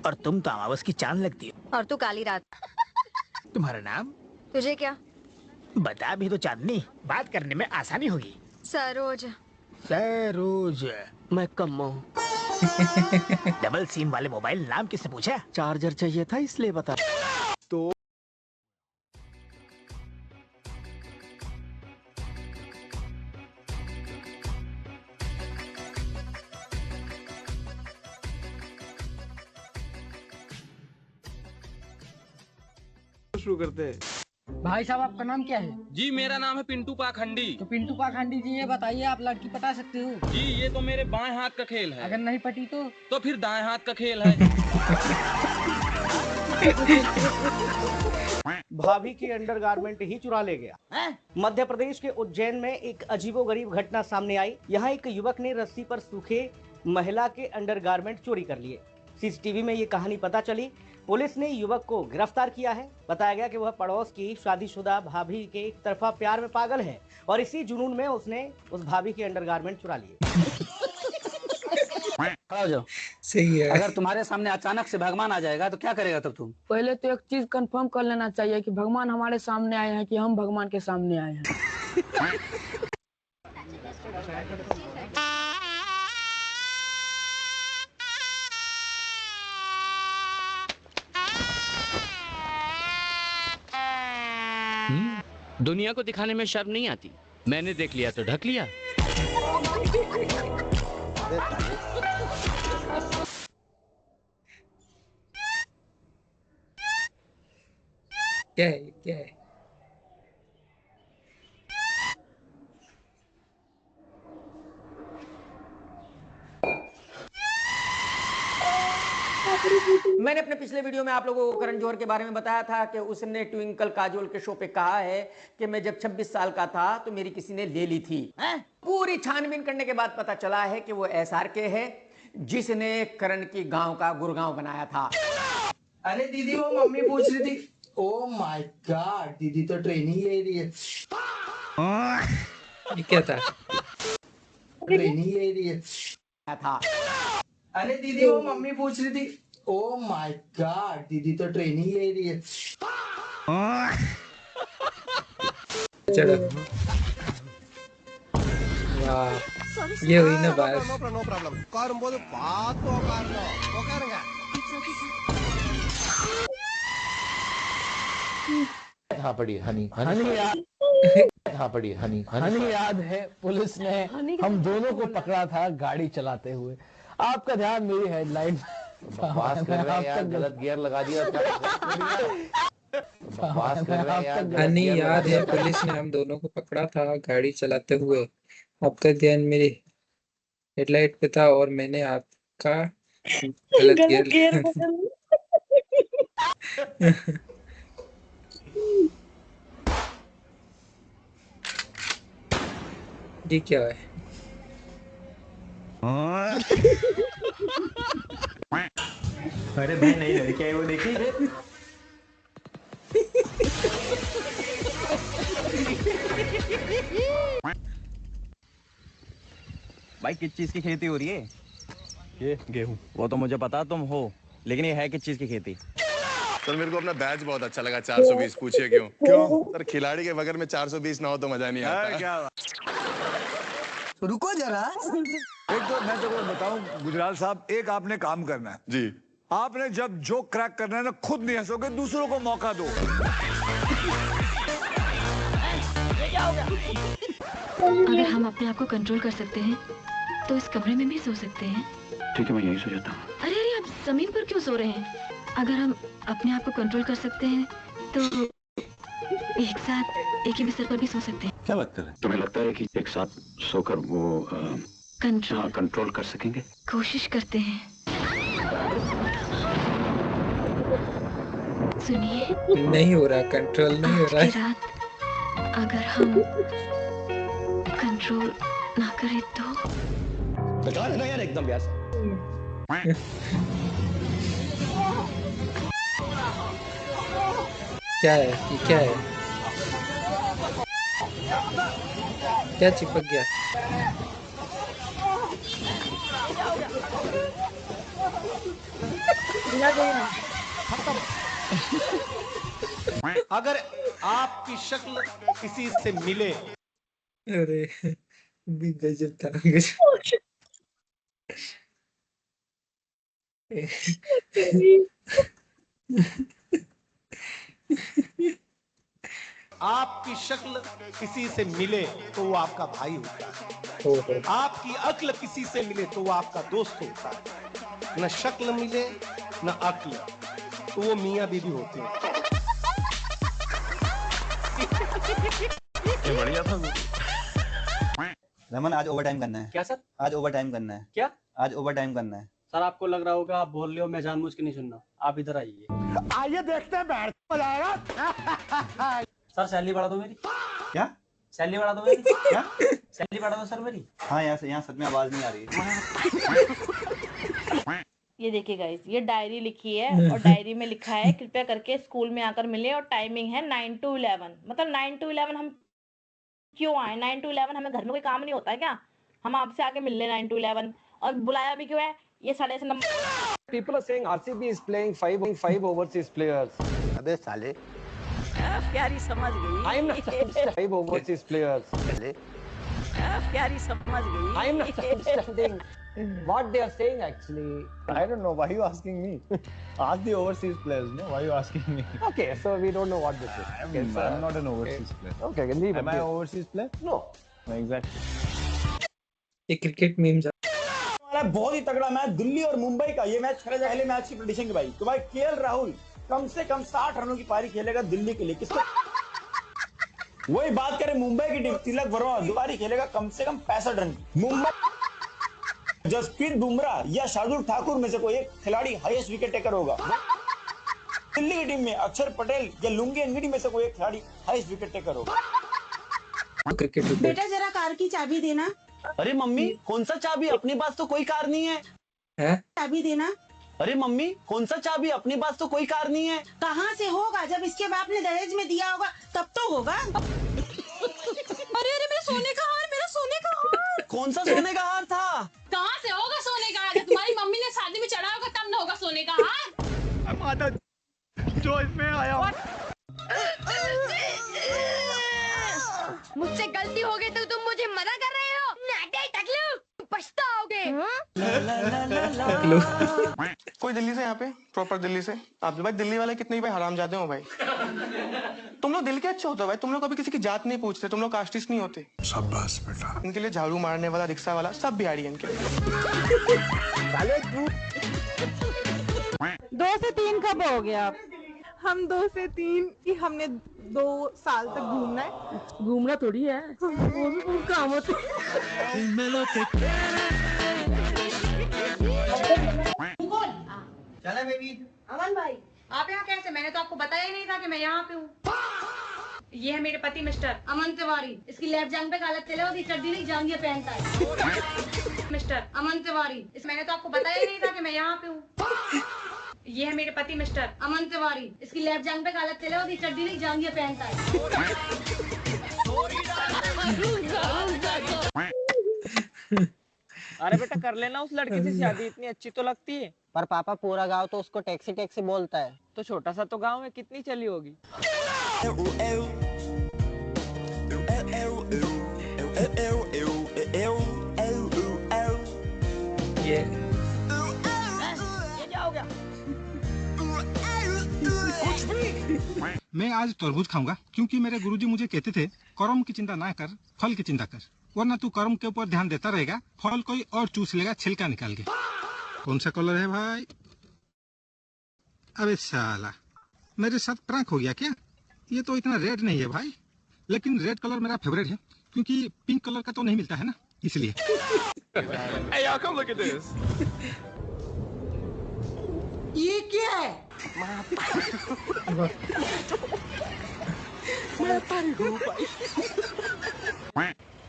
और तुम तो अमावस की चांद लगती हो। और तू काली रात। तुम्हारा नाम? तुझे क्या? बता भी तो चांदनी, बात करने में आसानी होगी। सरोज। सरोज। मैं कम्मो। डबल सिम वाले मोबाइल नाम किसने पूछा? चार्जर चाहिए था इसलिए बता। तो शुरू करते हैं। भाई साहब आपका नाम क्या है? जी मेरा नाम है पिंटू पाखंडी। तो पिंटू पाखंडी जी ये बताइए आप लड़की पटा सकते हो? जी ये तो मेरे बाएं हाथ का खेल है। अगर नहीं पटी तो फिर दाएं हाथ का खेल है। भाभी की अंडरगारमेंट ही चुरा ले गया। मध्य प्रदेश के उज्जैन में एक अजीबोगरीब घटना सामने आई। यहाँ एक युवक ने रस्सी पर सूखे महिला के अंडरगारमेंट चोरी कर लिए। सीसीटीवी में ये कहानी पता चली। पुलिस ने युवक को गिरफ्तार किया है। बताया गया कि वह पड़ोस की शादीशुदा भाभी के एक तरफा प्यार में पागल है और इसी जुनून में उसने उस भाभी के अंडरगारमेंट चुरा लिए। खड़ा हो जाओ। सही है। अगर तुम्हारे सामने अचानक से भगवान आ जाएगा तो क्या करेगा तब तुम? पहले तो एक चीज कंफर्म कर लेना चाहिए कि भगवान हमारे सामने आए हैं कि हम भगवान के सामने आए हैं। दुनिया को दिखाने में शर्म नहीं आती। मैंने देख लिया तो ढक लिया। क्या है क्या है? मैंने अपने पिछले वीडियो में आप लोगों को करण जौहर के बारे में बताया था कि उसने ट्विंकल काजोल के शो पे कहा है कि मैं जब 26 साल का था तो मेरी किसी ने ले ली थी। पूरी छानबीन करने के बाद पता चला है कि वो SRK है जिसने करण की गांव का गुरगांव बनाया था। अरे दीदी वो मम्मी पूछ रही थी। ओ माय गॉड, दीदी तो ट्रेनिंग ले रही है। ये क्या था? ट्रेनिंग ले रही है था। अरे दीदी वो मम्मी पूछ रही थी। ओ माय गॉड, दीदी तो ट्रेनिंग ले रही है। चलो वाह, ये हुई ना बात। नो प्रॉब्लम காரும்போது பார்த்து உட்காரணும் உட்காருங்க। हाँ पड़ी हनी हाँ पड़ी हनी याद है पुलिस ने हम दोनों को पकड़ा था गाड़ी चलाते हुए। आपका ध्यान मेरी हेडलाइन। बकवास कर रहे हैं यार, गलत गियर लगा दिया। बकवास कर रहे हैं यार। हनी याद है पुलिस ने हम दोनों को पकड़ा था गाड़ी चलाते हुए। आपका ध्यान मेरी हेडलाइट पे था और मैंने आपका गलत गियर ये क्या है? अरे भाई नहीं लड़की है वो, देखिए। भाई किस चीज की खेती हो रही है? ये गेहूं। वो तो मुझे पता तुम हो, लेकिन ये है किस चीज की खेती? सर मेरे को अपना बैच बहुत अच्छा लगा 420। पूछिए क्यों? सर खिलाड़ी के बगैर में 420 ना हो तो मजा नहीं आता। क्या तो रुको जरा। एक तो मैं तो बताऊं गुजराल साहब, एक आपने काम करना है जी। आपने जब जो क्रैक करना है ना, खुद नहीं हंसोगे, दूसरों को मौका दो। अगर हम अपने आप को कंट्रोल कर सकते हैं तो इस कमरे में भी सो सकते हैं। ठीक है मैं यही सो जाता हूँ। अरे अरे आप जमीन पर क्यों सो रहे हैं? अगर हम अपने आप को कंट्रोल कर सकते हैं तो एक साथ एक ही बिस्तर पर भी सो सकते हैं। क्या बात कर रहे हैं? तुम्हें लगता है कि एक साथ सोकर वो कंट्रोल कर सकेंगे? कोशिश करते हैं। सुनिए, नहीं हो रहा, कंट्रोल नहीं हो रहा आज की रात अगर हम कंट्रोल ना करें तो बेकार है ना यार एकदम यार। क्या है ये? क्या है? क्या चिपक गया? अगर आपकी शक्ल किसी से मिले, अरे भी गजब था गजब। आपकी शक्ल किसी से मिले तो वो आपका भाई होता है। आपकी अक्ल किसी से मिले तो वो आपका दोस्त होता है। न शक्ल मिले न अक्ल तो वो मियाँ बीवी होते हैं। ये बढ़िया था। रमन आज ओवर टाइम करना है। क्या सर? आज ओवर टाइम करना है। क्या? आज ओवर टाइम करना है। सर आपको लग रहा होगा आप बोल रहे हो, मैं जानबूझ के नहीं सुन रहा। आप इधर आइए। आइए देखते हैं बैठ मजा आएगा। सर सैलरी बढ़ा दो मेरी। क्या? सैलरी बढ़ा दो मेरी। क्या? सैलरी बढ़ा दो सर मेरी। हाँ यहाँ सच में आवाज नहीं आ रही है। ये देखिए गाइस, ये डायरी लिखी है और डायरी में लिखा है कृपया करके स्कूल में आकर मिले और टाइमिंग है 9 to 11। मतलब 9 to 11 हम क्यों आए? 9 to 11 हमें घर में कोई काम नहीं होता है क्या? हम आपसे आके मिल ले 9 to 11 और बुलाया भी क्यों है? ये 7:30 number. People are saying RCB is playing five overseas players. अबे साले प्यारी समझ गई। I'm not understanding 5 overseas players. प्यारी समझ गई। I'm not understanding what they are saying actually. I don't know. Why are you asking me? Ask the overseas players, no? Why are you asking me? Okay, so we don't know what this is. I'm not an overseas player. Okay, leave it. Am I an overseas player? No. Exactly. ये cricket meme बहुत ही तगड़ा match Delhi और मुंबई का। ये match खेला जाएगा। पहले match की प्रेडिक्शन की भाई तो भाई केएल राहुल कम से कम 60 रनों की पारी खेलेगा दिल्ली के लिए। किसको? वही बात करें मुंबई की टीम, तिलक वर्मा पारी खेलेगा कम से कम 65 रन की। मुंबई जसप्रीत बुमराह या शार्दुल ठाकुर में से कोई एक खिलाड़ी हाईएस्ट विकेट टेकर होगा। दिल्ली की टीम में अक्षर पटेल या लुंगी अंगड़ी में से कोई एक खिलाड़ी हाईएस्ट विकेट टेकर होगा। क्रिकेट बेटा जरा कार की चाबी देना। अरे मम्मी कौन सा चाबी? अपने पास तो कोई कार नहीं है। चाबी देना। अरे मम्मी कौन सा चाबी? अपने पास तो कोई कार नहीं है। कहाँ से होगा? जब इसके बाप ने दहेज में दिया होगा तब तो होगा। अरे अरे मेरा सोने का हार, मेरा सोने का हार। कौन सा सोने का हार था? कहाँ से होगा सोने का हार? तुम्हारी मम्मी ने शादी में चढ़ा होगा तब न होगा सोने का हार। माता जो इसमें आया। मुझसे गलती हो गई तो तुम मुझे मना कर रहे हो? नाटे टकलू पछताओगे। कोई दिल्ली से यहाँ पे प्रॉपर दिल्ली से? आप भाई दिल्ली वाले कितने भाई हराम जाते हो भाई। तुम लोग दिल के अच्छे होते हो भाई। तुम लोग कभी किसी की जात नहीं पूछते। तुम लोग कास्टिस्ट नहीं होते। शाबाश बेटा। इनके लिए झाड़ू मारने वाला, रिक्शा वाला सब बिहारी है इनके। 2 से 3 कब हो गया? हम 2 से 3 कि हमने 2 साल तक घूमना है। घूमना थोड़ी है, वो भी खूब काम होते। चला बेबी। अमन भाई आप यहाँ कैसे? मैंने तो आपको बताया ही नहीं था कि मैं यहाँ पे हूँ। ये है मेरे पति मिस्टर अमन तिवारी। इसकी लेफ्ट जांग पे काला तिल है और ये चड्डी नहीं जांघिया पहनता है। मिस्टर अमन तिवारी। मैंने तो आपको बताया ही नहीं था कि मैं यहाँ पे हूँ। ये है मेरे पति मिस्टर अमन तिवारी। इसकी लेफ्ट जांग पे काला तिल है और ये चड्डी नहीं जांघिया पहनता है। अरे बेटा कर लेना उस लड़की से शादी, इतनी अच्छी तो लगती है। पर पापा पूरा गांव तो उसको टैक्सी टैक्सी बोलता है। तो छोटा सा तो गांव है, कितनी चली होगी। ये क्या हो गया? मैं आज तरबूज खाऊंगा क्योंकि मेरे गुरुजी मुझे कहते थे कर्म की चिंता ना कर, फल की चिंता कर, वरना तू कर्म के ऊपर ध्यान देता रहेगा, फल कोई और चूस लेगा छिलका निकाल के। कौन सा कलर है भाई? अबे साला मेरे साथ प्रैंक हो गया क्या? ये तो इतना रेड नहीं है भाई, लेकिन रेड कलर मेरा फेवरेट है क्योंकि पिंक कलर का तो नहीं मिलता है ना, इसलिए। Hey y'all, come look at this. ये क्या है?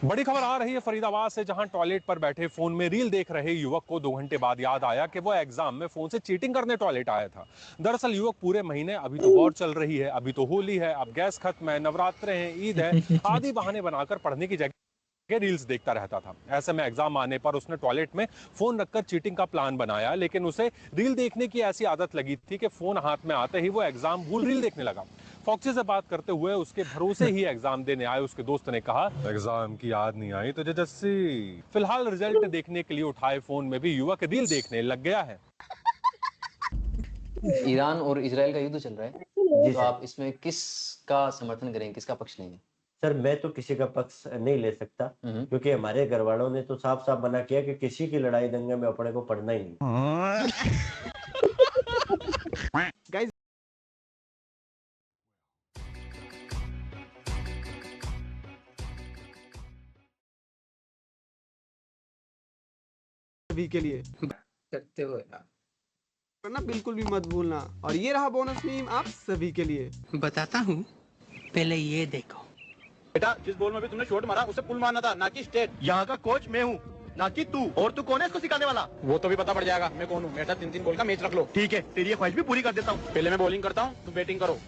बड़ी खबर आ रही है फरीदाबाद से, जहां टॉयलेट पर बैठे फोन में रील देख रहे युवक को 2 घंटे बाद याद आया कि वो एग्जाम में फोन से चीटिंग करने टॉयलेट आया था। दरअसल युवक पूरे महीने, अभी तो वॉर चल रही है, अभी तो होली है, अब गैस खत्म है, नवरात्रे हैं, ईद है, आदि बहाने बनाकर पढ़ने की जगह के रील्स देखता रहता था। ऐसे में एग्जाम आने पर उसने टॉयलेट में फोन रखकर चीटिंग का प्लान बनाया, लेकिन उसे रील देखने की ऐसी आदत लगी थी कि फोन हाथ में आते ही वो एग्जाम भूल रील देखने लगा। फॉक्सी से बात करते हुए उसके भरोसे ही एग्जाम देने आए उसके दोस्त ने कहा, एग्जाम की याद नहीं आई तुझे जस्सी। फिलहाल रिजल्ट देखने के लिए उठाए फोन में भी युवक रील देखने लग गया है। ईरान और इजराइल का युद्ध चल रहा है, तो आप इसमें किसका समर्थन करेंगे, किसका पक्ष लेंगे? सर मैं तो किसी का पक्ष नहीं ले सकता, क्योंकि हमारे घर वालों ने तो साफ साफ मना किया कि किसी की लड़ाई दंगे में अपने को पढ़ना ही नहीं। गाइस सभी के लिए करते हो ना, बिल्कुल भी मत भूलना। और ये रहा बोनस मीम आप सभी के लिए। बताता हूँ, पहले ये देखो। बेटा जिस बॉल में भी तुमने शॉट मारा उसे पुल मारना था, ना कि स्टेट। यहाँ का कोच मैं हूँ, ना कि तू। और तू कौन है इसको सिखाने वाला? वो तो भी पता पड़ जाएगा मैं कौन हूँ। मेरे साथ 3-3 बॉल का मैच रख लो। ठीक है, तेरी ये ख्वाहिश भी पूरी कर देता हूँ। पहले मैं बॉलिंग करता हूँ, तुम बैटिंग करो।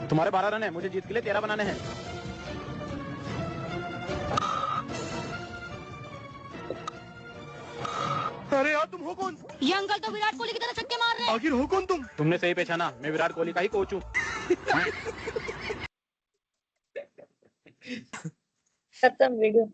तुम्हारे 12 रन है, मुझे जीत के लिए 13 बनाने हैं। अरे यार तुम हो कौन? ये अंकल तो विराट कोहली की तरह छक्के मार रहे हैं। आखिर हो कौन तुम? तुमने सही पहचाना, मैं विराट कोहली का ही कोच हूँ। खत्म वीडियो।